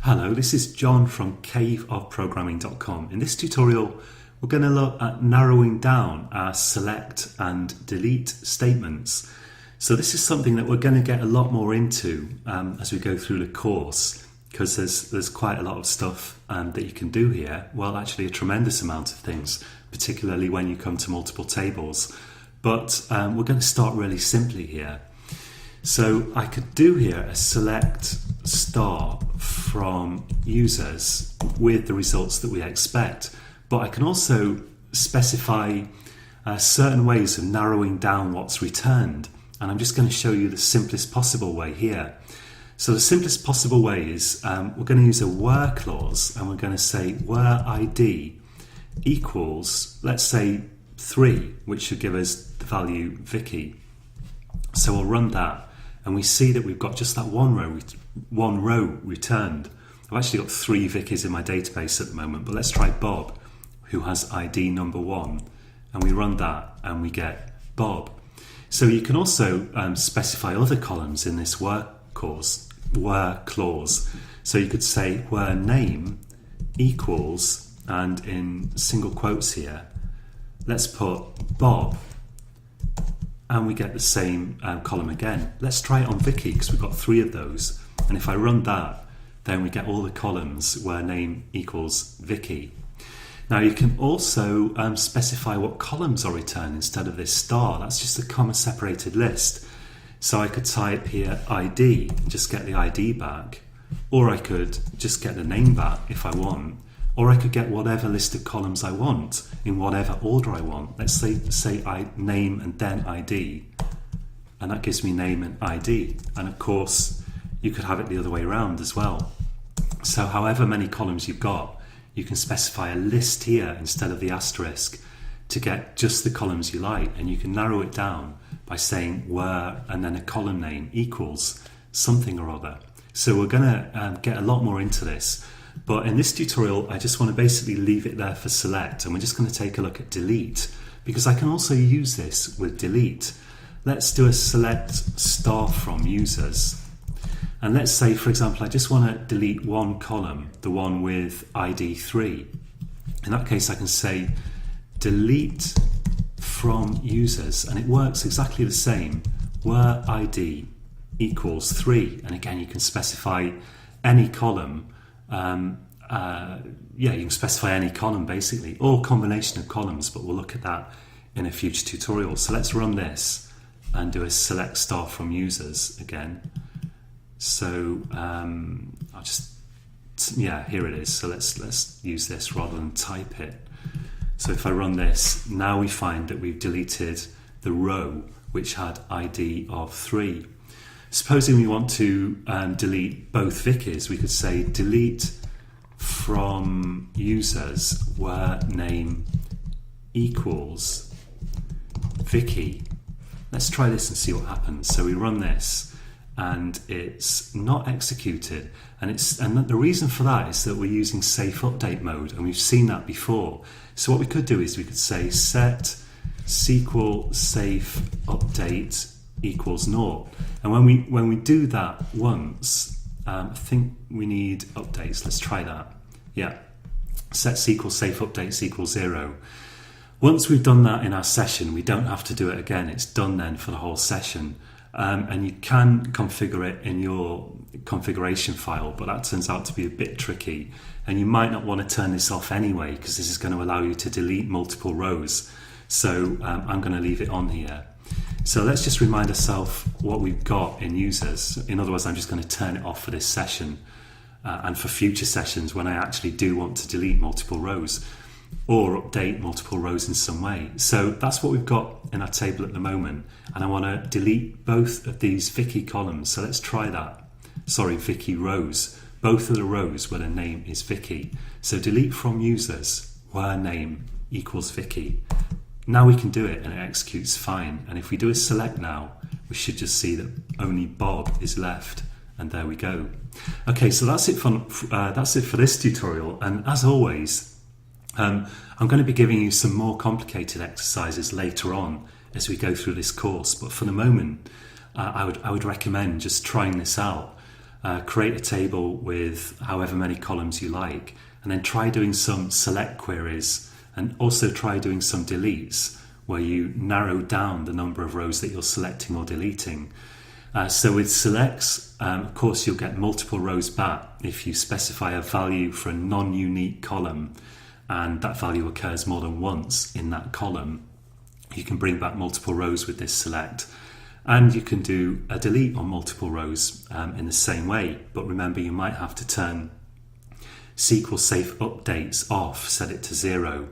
Hello, this is John from caveofprogramming.com. In this tutorial, we're going to look at narrowing down our select and delete statements. So this is something that we're going to get a lot more into as we go through the course, because there's quite a lot of stuff that you can do here. Well, actually a tremendous amount of things, particularly when you come to multiple tables. But we're going to start really simply here. So I could do here a select star from users with the results that we expect, but I can also specify certain ways of narrowing down what's returned, and I'm just going to show you the simplest possible way here. So the simplest possible way is we're going to use a where clause, and we're going to say where ID equals, let's say 3, which should give us the value Vicky. So we'll run that, and we see that we've got just that one row returned. I've actually got 3 Vickies in my database at the moment, but let's try Bob, who has ID number 1, and we run that and we get Bob. So you can also specify other columns in this where clause. So you could say where name equals, and in single quotes here, let's put Bob, and we get the same column again. Let's try it on Vicky, because we've got 3 of those. And if I run that, then we get all the columns where name equals Vicky. Now you can also specify what columns are returned instead of this star. That's just a comma separated list. So I could type here ID and just get the ID back, or I could just get the name back if I want, or I could get whatever list of columns I want in whatever order I want. Let's say I name and then ID, and that gives me name and ID. And of course, you could have it the other way around as well. So however many columns you've got, you can specify a list here instead of the asterisk to get just the columns you like, and you can narrow it down by saying where and then a column name equals something or other. So we're going to get a lot more into this. But in this tutorial, I just want to basically leave it there for select, and we're just going to take a look at delete, because I can also use this with delete. Let's do a select star from users. And let's say, for example, I just want to delete one column, the one with ID 3. In that case, I can say delete from users, and it works exactly the same, where ID equals 3. And again, you can specify any column. You can specify any column basically, or combination of columns, but we'll look at that in a future tutorial. So let's run this and do a select star from users again. So here it is. So let's use this rather than type it. So if I run this, now we find that we've deleted the row which had ID of 3. Supposing we want to delete both Vickies, we could say delete from users where name equals Vicky. Let's try this and see what happens. So we run this, and it's not executed. And the reason for that is that we're using safe update mode, and we've seen that before. So what we could do is we could say set SQL safe update equals 0. And when we do that once, I think we need updates. Let's try that. Yeah, set SQL safe updates equals 0. Once we've done that in our session, we don't have to do it again. It's done then for the whole session. And you can configure it in your configuration file, but that turns out to be a bit tricky. And you might not want to turn this off anyway, because this is going to allow you to delete multiple rows. So I'm going to leave it on here. So let's just remind ourselves what we've got in users. In other words, I'm just going to turn it off for this session and for future sessions when I actually do want to delete multiple rows or update multiple rows in some way. So that's what we've got in our table at the moment, and I want to delete both of these Vicky columns. So let's try that. Sorry, Vicky rows. Both of the rows where the name is Vicky. So delete from users where name equals Vicky. Now we can do it and it executes fine. And if we do a select now, we should just see that only Bob is left, and there we go. Okay, so that's it for this tutorial. And as always, I'm going to be giving you some more complicated exercises later on as we go through this course. But for the moment, I would recommend just trying this out. create a table with however many columns you like, and then try doing some select queries, and also try doing some deletes where you narrow down the number of rows that you're selecting or deleting. So with selects, of course, you'll get multiple rows back if you specify a value for a non-unique column and that value occurs more than once in that column. You can bring back multiple rows with this select, and you can do a delete on multiple rows in the same way. But remember, you might have to turn SQL Safe Updates off, set it to 0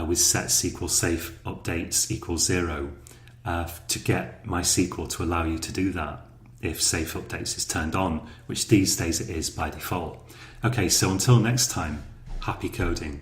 with set SQL Safe Updates equals 0 to get MySQL to allow you to do that if Safe Updates is turned on, which these days it is by default. Okay, so until next time, happy coding.